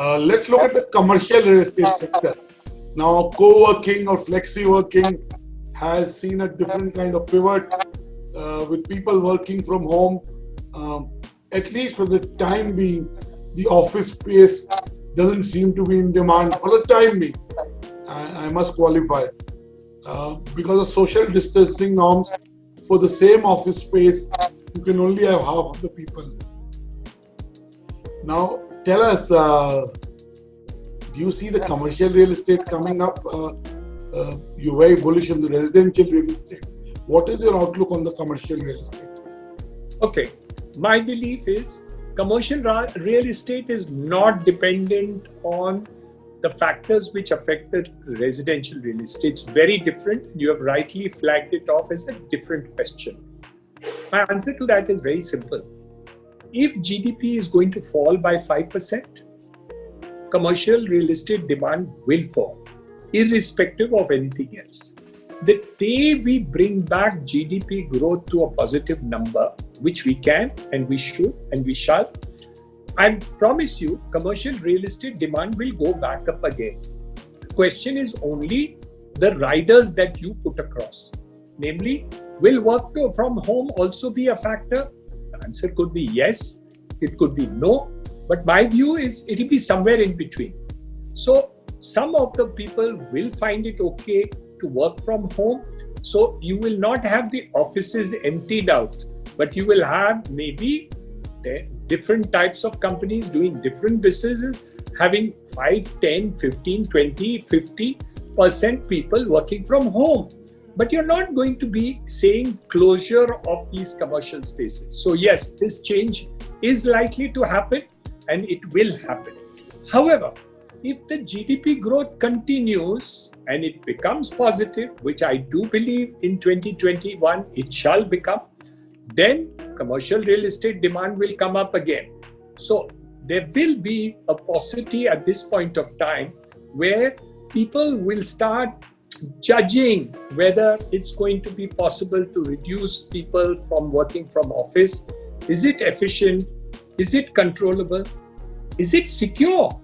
Let's look at the commercial real estate sector. Now, co-working or flexi-working has seen a different kind of pivot with people working from home. At least for the time being, the office space doesn't seem to be in demand for the time being. I must qualify. Because of social distancing norms, for the same office space, you can only have half of the people. Now, tell us, do you see the commercial real estate coming up? You're very bullish on the residential real estate. What is your outlook on the commercial real estate? Okay, my belief is commercial real estate is not dependent on the factors which affected residential real estate. It's very different. You have rightly flagged it off as a different question. My answer to that is very simple. If GDP is going to fall by 5%, commercial real estate demand will fall, irrespective of anything else. The day we bring back GDP growth to a positive number, which we can and we should and we shall, I promise you, commercial real estate demand will go back up again. The question is only the riders that you put across. Namely, will work from home also be a factor? The answer could be yes, it could be no, but my view is it will be somewhere in between. So some of the people will find it okay to work from home. So you will not have the offices emptied out, but you will have maybe different types of companies doing different businesses, having 5, 10, 15, 20, 50% people working from home. But you're not going to be saying closure of these commercial spaces. So yes, this change is likely to happen and it will happen. However, if the GDP growth continues and it becomes positive, which I do believe in 2021 it shall become, then commercial real estate demand will come up again. So there will be a paucity at this point of time where people will start judging whether it's going to be possible to reduce people from working from office. Is it efficient? Is it controllable? Is it secure?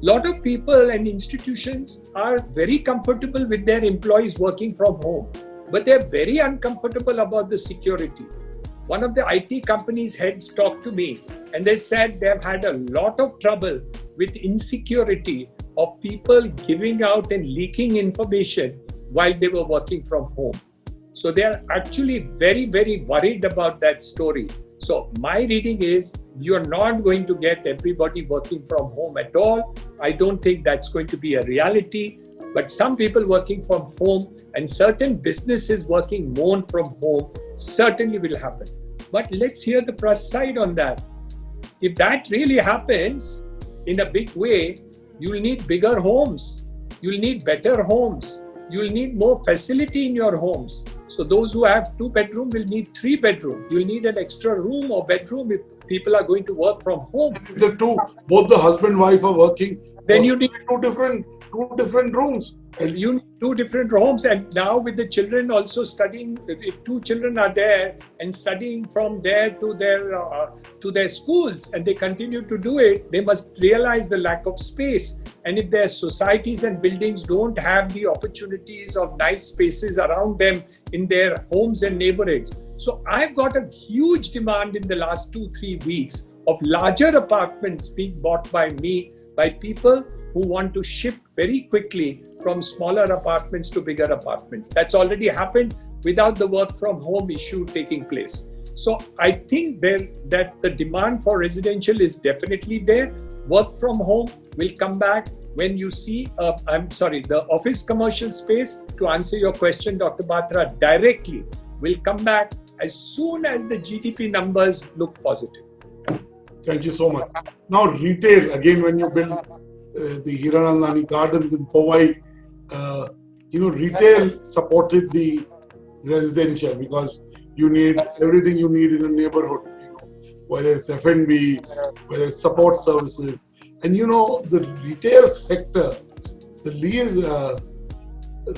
A lot of people and institutions are very comfortable with their employees working from home, but they're very uncomfortable about the security. One of the IT companies heads talked to me and they said they've had a lot of trouble with insecurity of people giving out and leaking information while they were working from home. So they're actually very, very worried about that story. So my reading is you're not going to get everybody working from home at all. I don't think that's going to be a reality. But some people working from home and certain businesses working more from home certainly will happen. But let's hear the plus side on that. If that really happens in a big way, you'll need bigger homes. You'll need better homes. You'll need more facility in your homes. So those who have 2 bedroom will need 3 bedroom. You'll need an extra room or bedroom if people are going to work from home. If both the husband and wife are working, then you need two different rooms. And you need 2 different rooms. And now with the children also studying, if 2 children are there and studying from there to their schools and they continue to do it, they must realize the lack of space. And if their societies and buildings don't have the opportunities of nice spaces around them in their homes and neighborhoods. So I've got a huge demand in the last 2-3 weeks of larger apartments being bought by me, by people who want to shift very quickly from smaller apartments to bigger apartments. That's already happened without the work from home issue taking place. So I think that the demand for residential is definitely there. Work from home will come back when you see, the office commercial space, to answer your question, Dr. Batra, directly will come back as soon as the GDP numbers look positive. Thank you so much. Now retail, again, when you build the Hiranandani Gardens in Powai, retail supported the residential because you need everything you need in a neighborhood, whether it's F&B, whether it's support services. And the retail sector, the lease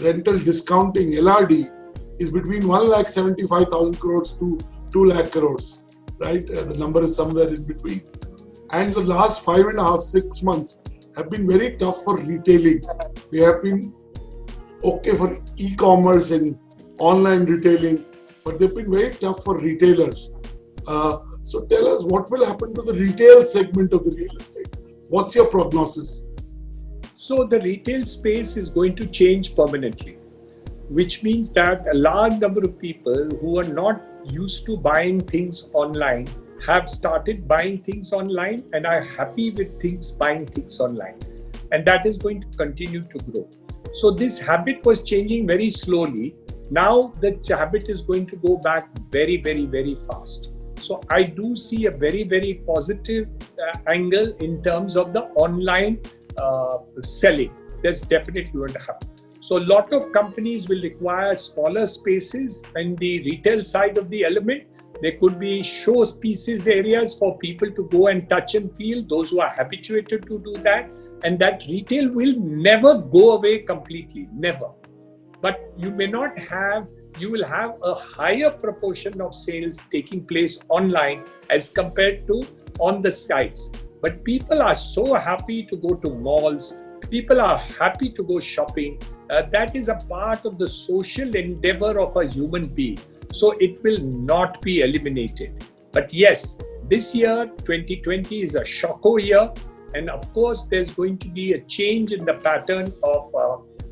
rental discounting, LRD, is between 1,75,000 crores to 2 lakh crores, right? The number is somewhere in between. And the last 5.5, 6 months have been very tough for retailing. They have been okay for e-commerce and online retailing, but they've been very tough for retailers. So tell us, what will happen to the retail segment of the real estate? What's your prognosis? So the retail space is going to change permanently, which means that a large number of people who are not used to buying things online have started buying things online and are happy with buying things online. And that is going to continue to grow. So this habit was changing very slowly. Now the habit is going to go back very, very, very fast. So I do see a very, very positive angle in terms of the online selling. That's definitely going to happen. So a lot of companies will require smaller spaces in the retail side of the element. There could be show pieces areas for people to go and touch and feel, those who are habituated to do that. And that retail will never go away completely, never. But you will have a higher proportion of sales taking place online as compared to on the sites. But people are so happy to go to malls. People are happy to go shopping. That is a part of the social endeavor of a human being. So it will not be eliminated. But yes, this year, 2020 is a shocko year. And of course, there's going to be a change in the pattern of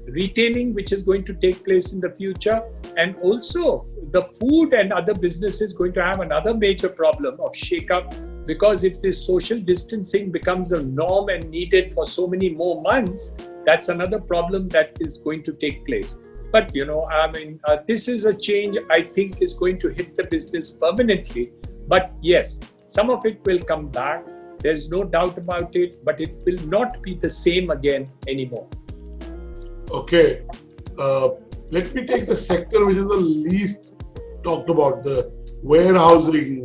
retailing, which is going to take place in the future. And also the food and other businesses going to have another major problem of shake-up, because if this social distancing becomes a norm and needed for so many more months, that's another problem that is going to take place. But this is a change I think is going to hit the business permanently. But yes, some of it will come back. There is no doubt about it, but it will not be the same again anymore. Okay, let me take the sector which is the least talked about, the warehousing,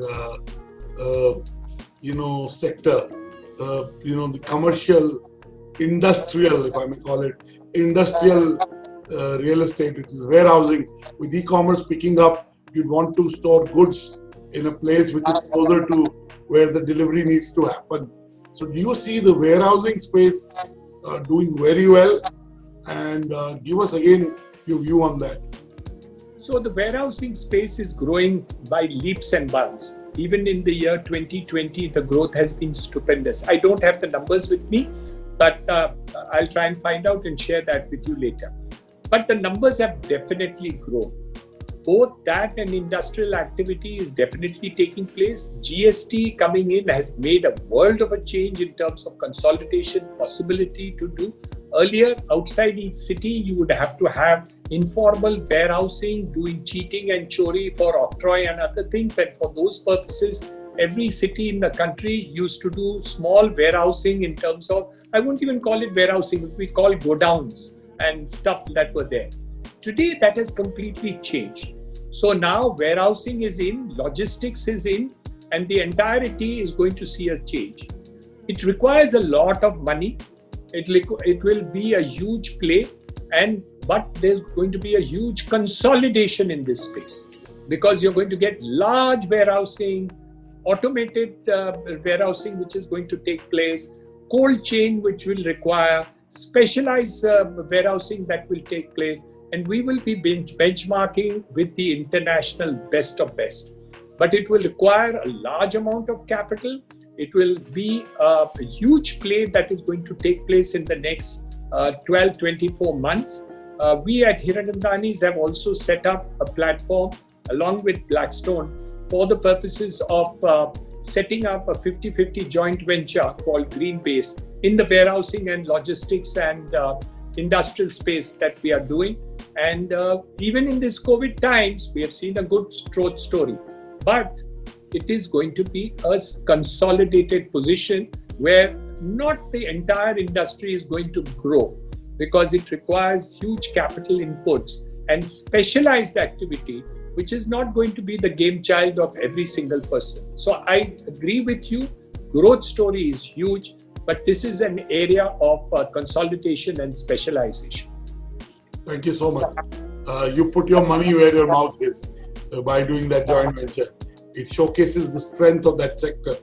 sector, the commercial, industrial, if I may call it, industrial real estate, which is warehousing. With e-commerce picking up, you'd want to store goods in a place which is closer to where the delivery needs to happen. So do you see the warehousing space doing very well? And give us again your view on that. So the warehousing space is growing by leaps and bounds. Even in the year 2020, the growth has been stupendous. I don't have the numbers with me, but I'll try and find out and share that with you later. But the numbers have definitely grown. Both that and industrial activity is definitely taking place. GST coming in has made a world of a change in terms of consolidation, possibility to do. Earlier, outside each city, you would have to have informal warehousing, doing cheating and chori for octroi and other things. And for those purposes, every city in the country used to do small warehousing in terms of, I won't even call it warehousing, we call godowns and stuff that were there. Today, that has completely changed. So now warehousing is in, logistics is in, and the entirety is going to see a change. It requires a lot of money. It will be a huge play, but there's going to be a huge consolidation in this space, because you're going to get large warehousing, automated warehousing, which is going to take place, cold chain, which will require specialized warehousing that will take place. And we will be benchmarking with the international best of best. But it will require a large amount of capital. It will be a huge play that is going to take place in the next 12-24 months. We at Hiranandani's have also set up a platform along with Blackstone for the purposes of setting up a 50-50 joint venture called Greenbase in the warehousing and logistics and industrial space that we are doing. And even in this COVID times, we have seen a good growth story. But it is going to be a consolidated position where not the entire industry is going to grow, because it requires huge capital inputs and specialized activity, which is not going to be the game child of every single person. So I agree with you, growth story is huge, but this is an area of consolidation and specialization. Thank you so much. You put your money where your mouth is by doing that joint venture. It showcases the strength of that sector.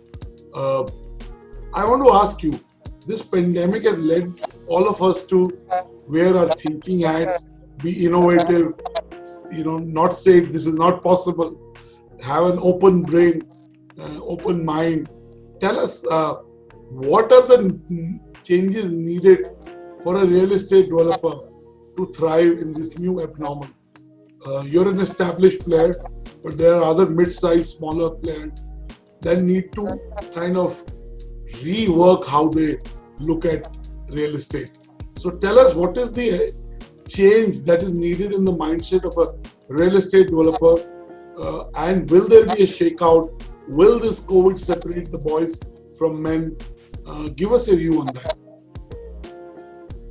I want to ask you, this pandemic has led all of us to wear our thinking hats, be innovative, not say this is not possible, have an open brain, open mind. Tell us, what are the changes needed for a real estate developer to thrive in this new abnormal? You're an established player, but there are other mid-sized, smaller players that need to kind of rework how they look at real estate. So tell us, what is the change that is needed in the mindset of a real estate developer, and will there be a shakeout? Will this COVID separate the boys from men? Give us a view on that.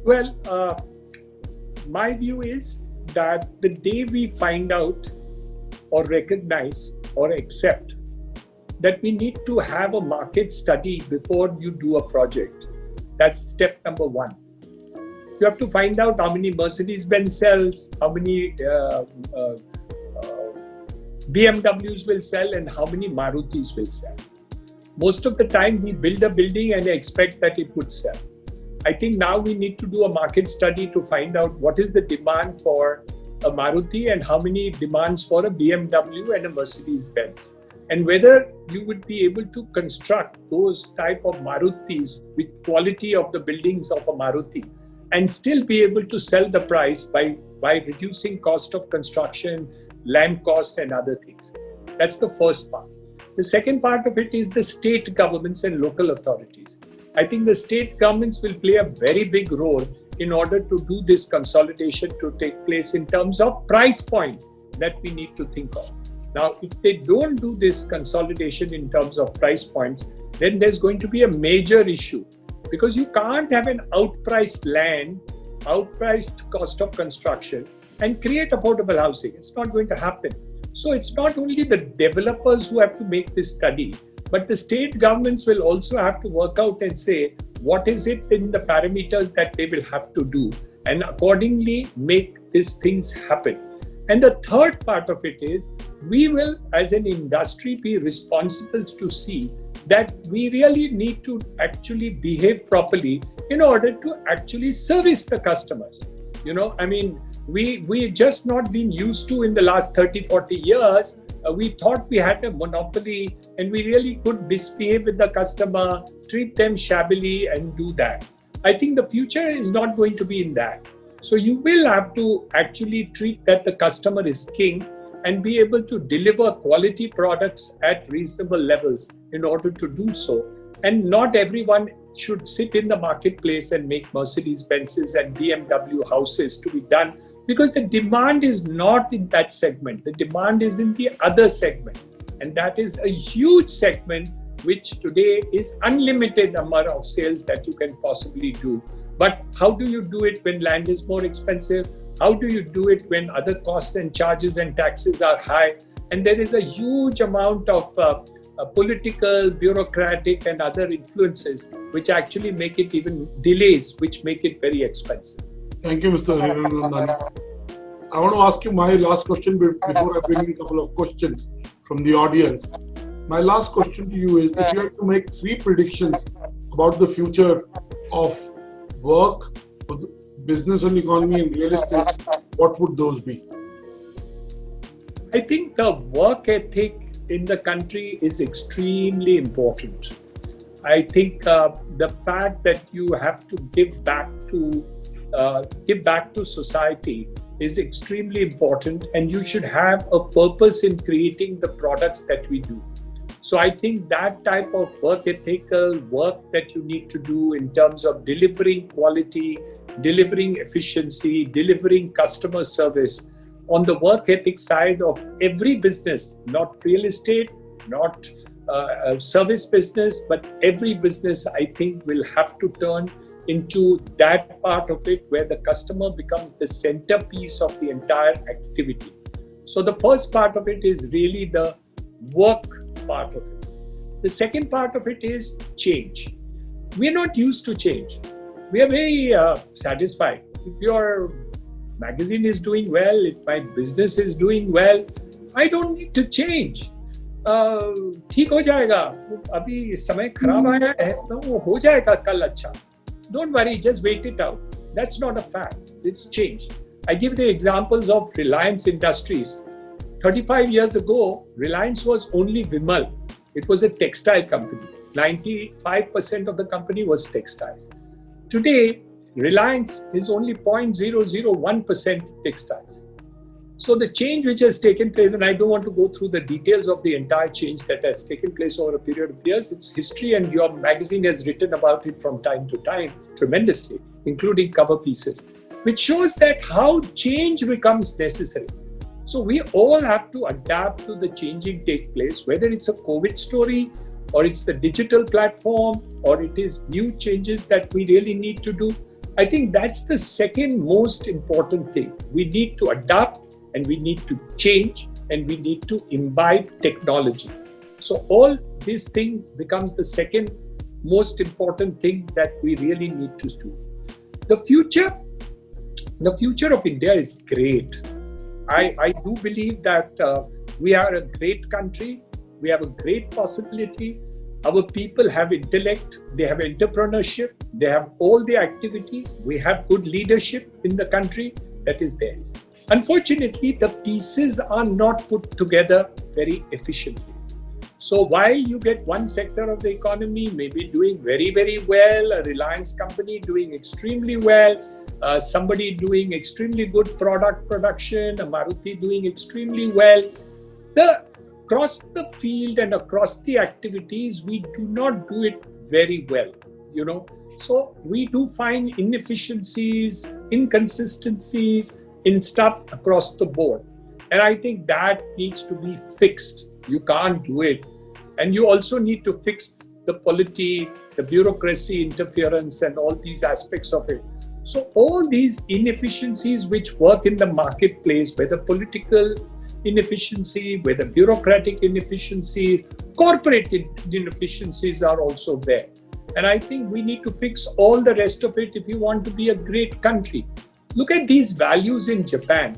Well, my view is that the day we find out or recognize or accept that we need to have a market study before you do a project, that's step number one. You have to find out how many Mercedes-Benz sells, how many BMWs will sell, and how many Marutis will sell. Most of the time, we build a building and expect that it would sell. I think now we need to do a market study to find out what is the demand for a Maruti and how many demands for a BMW and a Mercedes-Benz. And whether you would be able to construct those type of Marutis with quality of the buildings of a Maruti and still be able to sell the price by reducing cost of construction, land cost and other things. That's the first part. The second part of it is the state governments and local authorities. I think the state governments will play a very big role in order to do this consolidation to take place in terms of price point that we need to think of. Now, if they don't do this consolidation in terms of price points, then there's going to be a major issue, because you can't have an outpriced land, outpriced cost of construction and create affordable housing. It's not going to happen. So it's not only the developers who have to make this study, but the state governments will also have to work out and say, what is it in the parameters that they will have to do, and accordingly make these things happen. And the third part of it is, we will as an industry be responsible to see that we really need to actually behave properly in order to actually service the customers. We just not been used to in the last 30, 40 years. We thought we had a monopoly and we really could misbehave with the customer, treat them shabbily and do that. I think the future is not going to be in that. So you will have to actually treat that the customer is king and be able to deliver quality products at reasonable levels in order to do so. And not everyone should sit in the marketplace and make Mercedes-Benzes and BMW houses to be done, because the demand is not in that segment. The demand is in the other segment. And that is a huge segment which today is unlimited number of sales that you can possibly do. But how do you do it when land is more expensive? How do you do it when other costs and charges and taxes are high? And there is a huge amount of political, bureaucratic and other influences which actually make it even delays, which make it very expensive. Thank you, Mr. Hiranandani. I want to ask you my last question before I bring in a couple of questions from the audience. My last question to you is, if you had to make 3 predictions about the future of work, of business and economy and real estate, what would those be? I think the work ethic in the country is extremely important. I think the fact that you have to give back to society is extremely important, and you should have a purpose in creating the products that we do. So I think that type of work ethical work that you need to do in terms of delivering quality, delivering efficiency, delivering customer service on the work ethic side of every business, not real estate, not a service business, but every business, I think, will have to turn into that part of it where the customer becomes the centerpiece of the entire activity. So the first part of it is really the work part of it. The second part of it is change. We're not used to change. We are very satisfied. If your magazine is doing well, if my business is doing well, I don't need to change. ठीक हो जाएगा, अभी समय खराब आया है तो वो हो जाएगा कल अच्छा. Don't worry, just wait it out. That's not a fact. It's changed. I give the examples of Reliance Industries. 35 years ago, Reliance was only Vimal. It was a textile company. 95% of the company was textiles. Today, Reliance is only 0.001% textiles. So the change which has taken place, and I don't want to go through the details of the entire change that has taken place over a period of years, it's history, and your magazine has written about it from time to time tremendously, including cover pieces, which shows that how change becomes necessary. So we all have to adapt to the changing take place, whether it's a COVID story or it's the digital platform or it is new changes that we really need to do. I think that's the second most important thing. We need to adapt and we need to change and we need to imbibe technology. So all this thing becomes the second most important thing that we really need to do. The future of India is great. I do believe that we are a great country. We have a great possibility. Our people have intellect, they have entrepreneurship, they have all the activities. We have good leadership in the country that is there. Unfortunately, the pieces are not put together very efficiently. So while you get one sector of the economy maybe doing very, very well, a Reliance company doing extremely well, somebody doing extremely good product production, a Maruti doing extremely well, across the field and across the activities, we do not do it very well, So we do find inefficiencies, inconsistencies in stuff across the board. And I think that needs to be fixed. You can't do it. And you also need to fix the polity, the bureaucracy interference and all these aspects of it. So all these inefficiencies which work in the marketplace, whether political inefficiency, whether bureaucratic inefficiencies, corporate inefficiencies are also there. And I think we need to fix all the rest of it if you want to be a great country. Look at these values in Japan.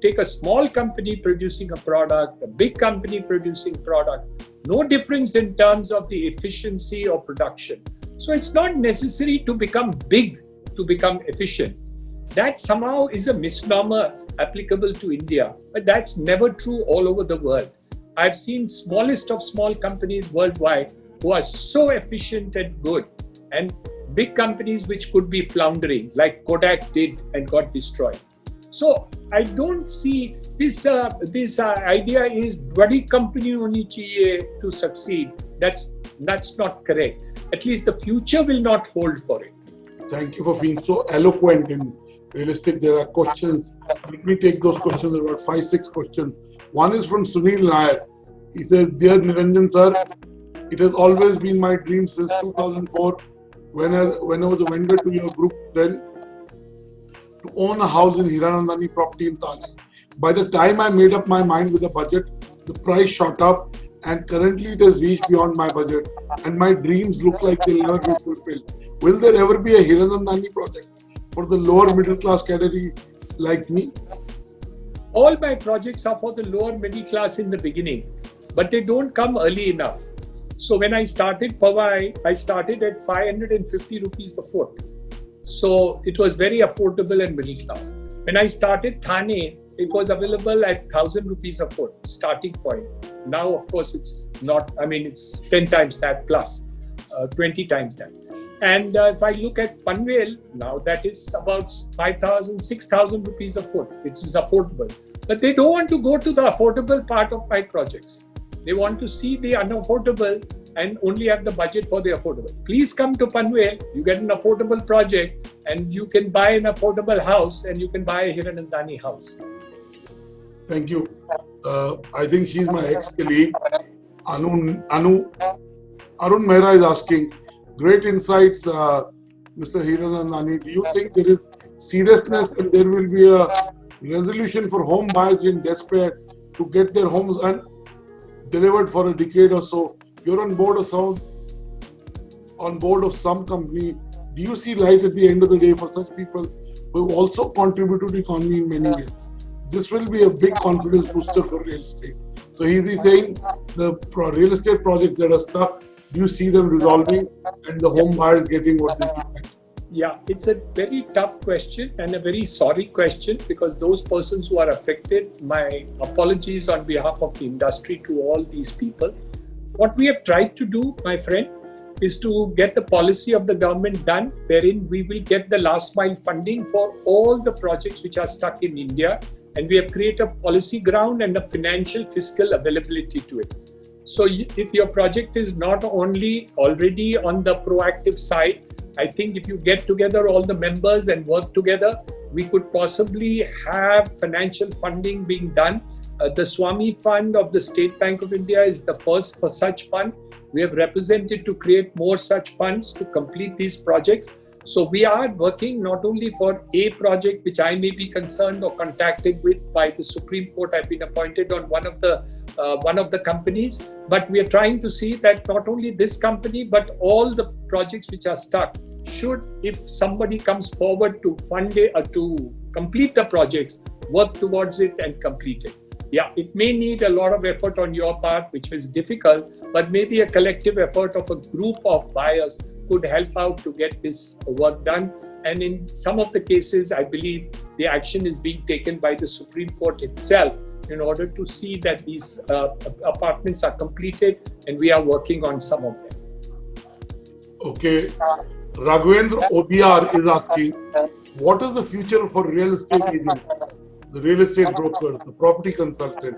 Take a small company producing a product, a big company producing product, no difference in terms of the efficiency of production. So it's not necessary to become big to become efficient. That somehow is a misnomer applicable to India, but that's never true all over the world. I've seen smallest of small companies worldwide who are so efficient and good, and big companies which could be floundering, like Kodak did and got destroyed. So I don't see this idea is badi company honi chahiye to succeed. That's not correct. At least the future will not hold for it. Thank you for being so eloquent and realistic. There are questions. Let me take those questions. There are about 5-6 questions. One is from Sunil Nair. He says, "Dear Niranjan sir, it has always been my dream since 2004 when I was a vendor to your group then to own a house in Hiranandani property in Thane. By the time I made up my mind with the budget, the price shot up and currently it has reached beyond my budget and my dreams look like they'll never be fulfilled. Will there ever be a Hiranandani project for the lower middle class category like me?" All my projects are for the lower middle class in the beginning, but they don't come early enough. So when I started Powai, I started at 550 rupees a foot. So it was very affordable and middle class. When I started Thane, it was available at 1,000 rupees a foot, starting point. Now, of course, it's not, it's 10 times that plus, 20 times that. And if I look at Panvel, now that is about 5,000, 6,000 rupees a foot. It is affordable. But they don't want to go to the affordable part of my projects. They want to see the unaffordable and only have the budget for the affordable. Please come to Panvel, you get an affordable project and you can buy an affordable house and you can buy a Hiranandani house. Thank you. I think she's my ex-colleague. Arun Mehra is asking, great insights, Mr. Hiranandani. Do you think there is seriousness and there will be a resolution for home buyers in despair to get their homes delivered for a decade or so? You're on board of some company. Do you see light at the end of the day for such people who also contribute to the economy in many ways? This will be a big confidence booster for real estate. So he's saying the real estate projects that are stuck, do you see them resolving and the home buyers getting what they need? Yeah, it's a very tough question and a very sorry question, because those persons who are affected, my apologies on behalf of the industry to all these people. What we have tried to do, my friend, is to get the policy of the government done, wherein we will get the last mile funding for all the projects which are stuck in India. And we have created a policy ground and a financial fiscal availability to it. So if your project is not only already on the proactive side, I think if you get together all the members and work together, we could possibly have financial funding being done. The Swami Fund of the State Bank of India is the first for such fund. We have represented to create more such funds to complete these projects. So we are working not only for a project which I may be concerned or contacted with by the Supreme Court. I've been appointed on one of the companies, but we are trying to see that not only this company but all the projects which are stuck should, if somebody comes forward to fund it or to complete the projects, work towards it and complete it. Yeah, it may need a lot of effort on your part, which is difficult, but maybe a collective effort of a group of buyers could help out to get this work done. And in some of the cases, I believe the action is being taken by the Supreme Court itself in order to see that these apartments are completed, and we are working on some of them. Okay. Raghavendra OBR is asking, what is the future for real estate agents, the real estate brokers, the property consultant?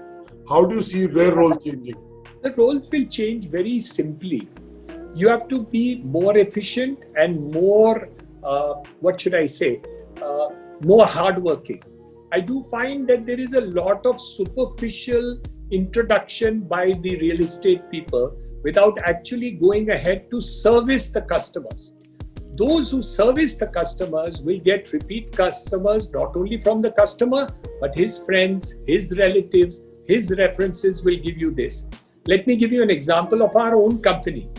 How do you see their role changing? The role will change very simply. You have to be more efficient and more, more hardworking. I do find that there is a lot of superficial introduction by the real estate people without actually going ahead to service the customers. Those who service the customers will get repeat customers, not only from the customer, but his friends, his relatives, his references will give you this. Let me give you an example of our own company.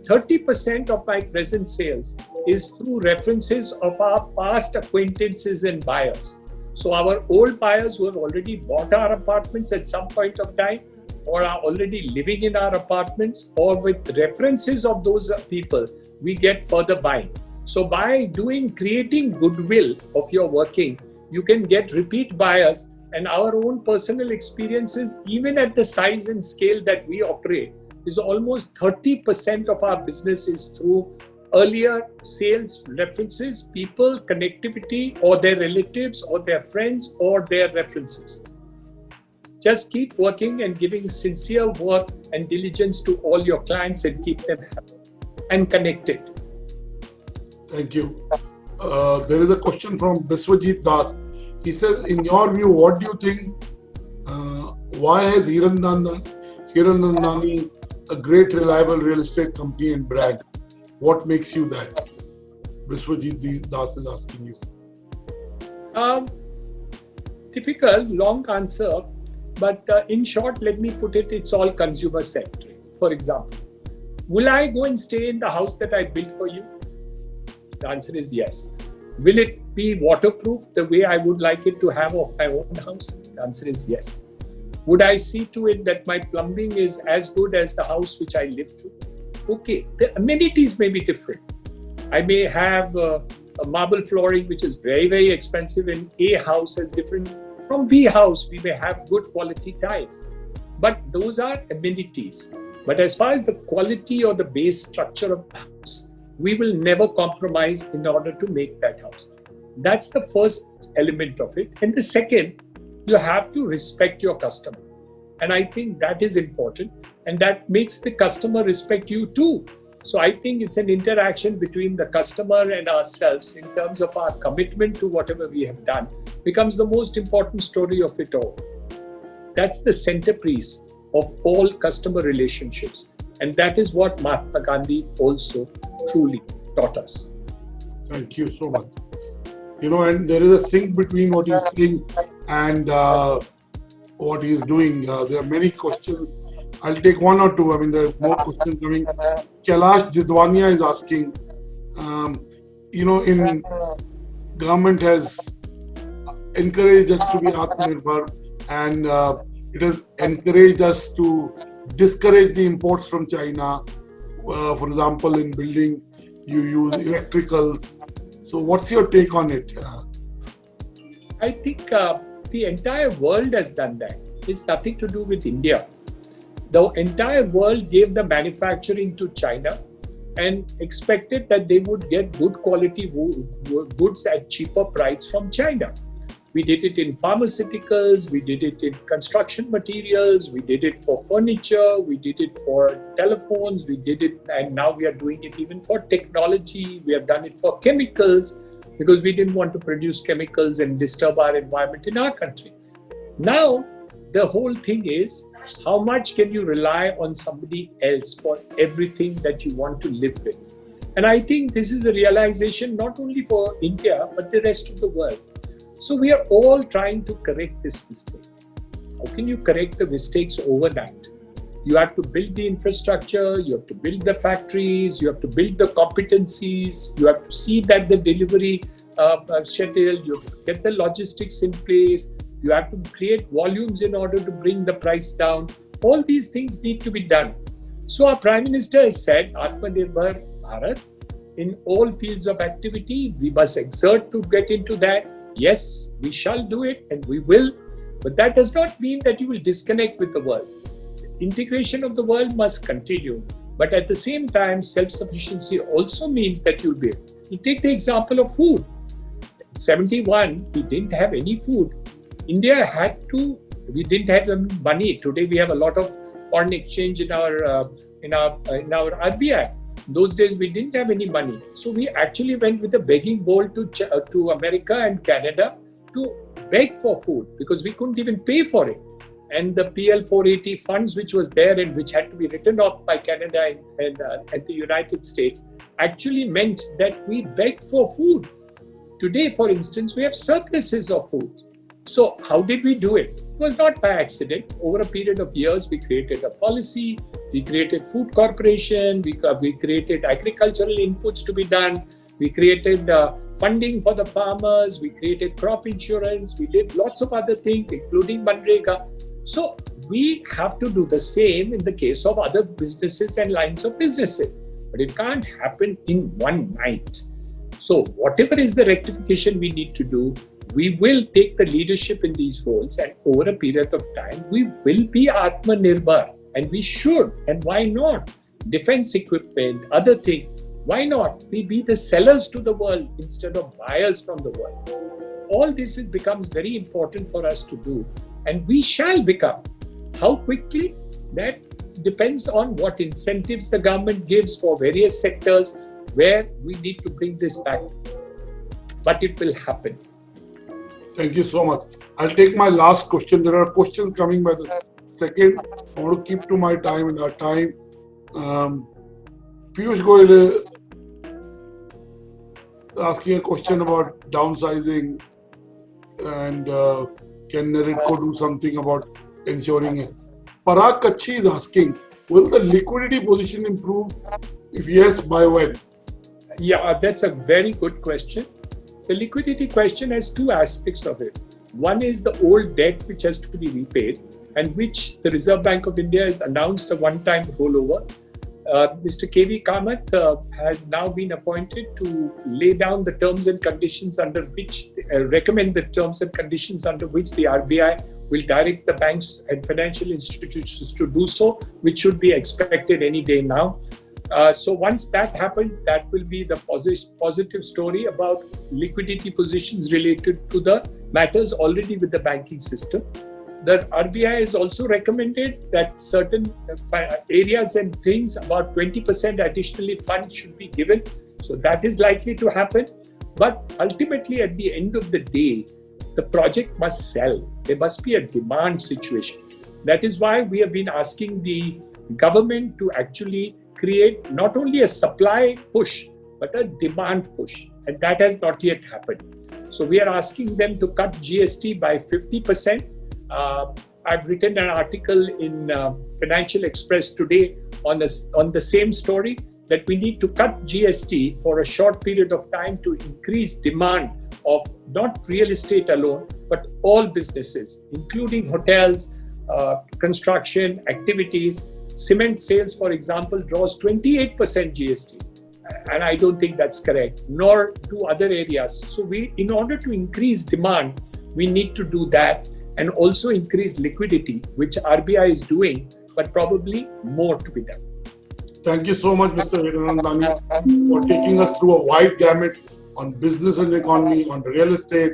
30% of my present sales is through references of our past acquaintances and buyers. So our old buyers who have already bought our apartments at some point of time, or are already living in our apartments, or with references of those people, we get further buying. So by creating goodwill of your working, you can get repeat buyers. And our own personal experiences, even at the size and scale that we operate, is almost 30% of our business is through earlier sales references, people, connectivity, or their relatives, or their friends, or their references. Just keep working and giving sincere work and diligence to all your clients and keep them happy and connected. Thank you. There is a question from Biswajit Das. He says, in your view, what do you think, why has Hirandani a great reliable real estate company and brand? What makes you that? Biswajit Das is asking you. Difficult, long answer. But in short, let me put it, it's all consumer centric. For example, will I go and stay in the house that I built for you? The answer is yes. Will it be waterproof the way I would like it to have of my own house? The answer is yes. Would I see to it that my plumbing is as good as the house which I live to? Okay, the amenities may be different. I may have a marble flooring which is very, very expensive in A house as different from B house. We may have good quality tiles, but those are amenities. But as far as the quality or the base structure of the house, we will never compromise in order to make that house. That's the first element of it. And the second, you have to respect your customer. And I think that is important. And that makes the customer respect you too. So I think it's an interaction between the customer and ourselves in terms of our commitment to whatever we have done becomes the most important story of it all. That's the centerpiece of all customer relationships. And that is what Mahatma Gandhi also truly taught us. Thank you so much. And there is a sync between what he's saying and what he's doing. There are many questions. I'll take one or two. There are more questions coming. Kailash Jidwania is asking, in government has encouraged us to be Atmanirbhar, and it has encouraged us to discourage the imports from China. For example, in building, you use electricals. So what's your take on it? I think the entire world has done that. It's nothing to do with India. The entire world gave the manufacturing to China and expected that they would get good quality goods at cheaper price from China. We did it in pharmaceuticals, we did it in construction materials, we did it for furniture, we did it for telephones, we did it, and now we are doing it even for technology. We have done it for chemicals because we didn't want to produce chemicals and disturb our environment in our country. Now, the whole thing is, how much can you rely on somebody else for everything that you want to live with? And I think this is a realization not only for India, but the rest of the world. So we are all trying to correct this mistake. How can you correct the mistakes overnight? You have to build the infrastructure, you have to build the factories, you have to build the competencies, you have to see that the delivery schedule, you have to get the logistics in place, you have to create volumes in order to bring the price down. All these things need to be done. So our Prime Minister has said, Atmanirbhar Bharat, in all fields of activity, we must exert to get into that. Yes, we shall do it and we will, but that does not mean that you will disconnect with the world. Integration of the world must continue, but at the same time, self-sufficiency also means that you'll be. You take the example of food. In 71, we didn't have any food. India we didn't have money. Today we have a lot of foreign exchange in our RBI. Those days we didn't have any money. So we actually went with a begging bowl to America and Canada to beg for food because we couldn't even pay for it. And the PL 480 funds which was there and which had to be written off by Canada and the United States actually meant that we begged for food. Today, for instance, we have surpluses of food. So how did we do it? It was not by accident. Over a period of years, we created a policy, we created food corporation, we created agricultural inputs to be done, we created funding for the farmers, we created crop insurance, we did lots of other things, including Manrega. So we have to do the same in the case of other businesses and lines of businesses. But it can't happen in one night. So whatever is the rectification we need to do, we will take the leadership in these roles, and over a period of time, we will be Atmanirbhar, and we should. And why not? Defense equipment, other things. Why not? We be the sellers to the world instead of buyers from the world. All this becomes very important for us to do, and we shall become. How quickly? That depends on what incentives the government gives for various sectors where we need to bring this back. But it will happen. Thank you so much. I'll take my last question. There are questions coming by the second. I want to keep to my time and our time. Piyush Goyal asking a question about downsizing and can NAREDCO do something about ensuring it. Parag Kachi is asking, will the liquidity position improve? If yes, by when? Yeah, that's a very good question. The liquidity question has two aspects of it. One is the old debt which has to be repaid and which the Reserve Bank of India has announced a one-time rollover. Mr. K.V. Kamath has now been appointed to lay down the terms and conditions under which, recommend the terms and conditions under which the RBI will direct the banks and financial institutions to do so, which should be expected any day now. So once that happens, that will be the positive story about liquidity positions related to the matters already with the banking system. The RBI has also recommended that certain areas and things, about 20% additionally funds should be given. So that is likely to happen. But ultimately, at the end of the day, the project must sell. There must be a demand situation. That is why we have been asking the government to actually create not only a supply push, but a demand push. And that has not yet happened. So we are asking them to cut GST by 50%. I've written an article in Financial Express today on the same story, that we need to cut GST for a short period of time to increase demand of not real estate alone, but all businesses, including hotels, construction activities. Cement sales, for example, draws 28% GST. And I don't think that's correct, nor do other areas. So in order to increase demand, we need to do that and also increase liquidity, which RBI is doing, but probably more to be done. Thank you so much, Mr. Hiranandani, for taking us through a wide gamut on business and economy, on real estate,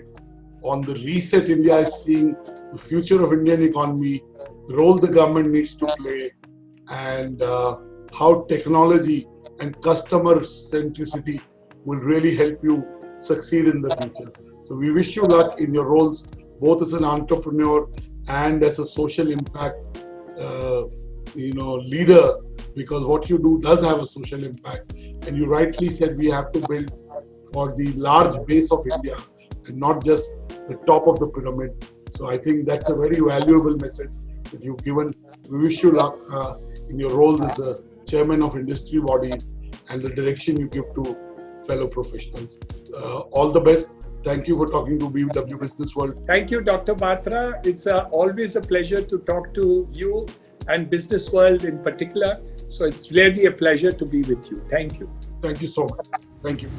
on the reset India is seeing, the future of Indian economy, the role the government needs to play, and how technology and customer centricity will really help you succeed in the future. So we wish you luck in your roles, both as an entrepreneur and as a social impact leader, because what you do does have a social impact. And you rightly said we have to build for the large base of India and not just the top of the pyramid. So I think that's a very valuable message that you've given. We wish you luck in your role as the chairman of industry bodies and the direction you give to fellow professionals. All the best. Thank you for talking to BW Business World. Thank you, Dr. Batra. It's always a pleasure to talk to you and Business World in particular. So it's really a pleasure to be with you. Thank you. Thank you so much. Thank you.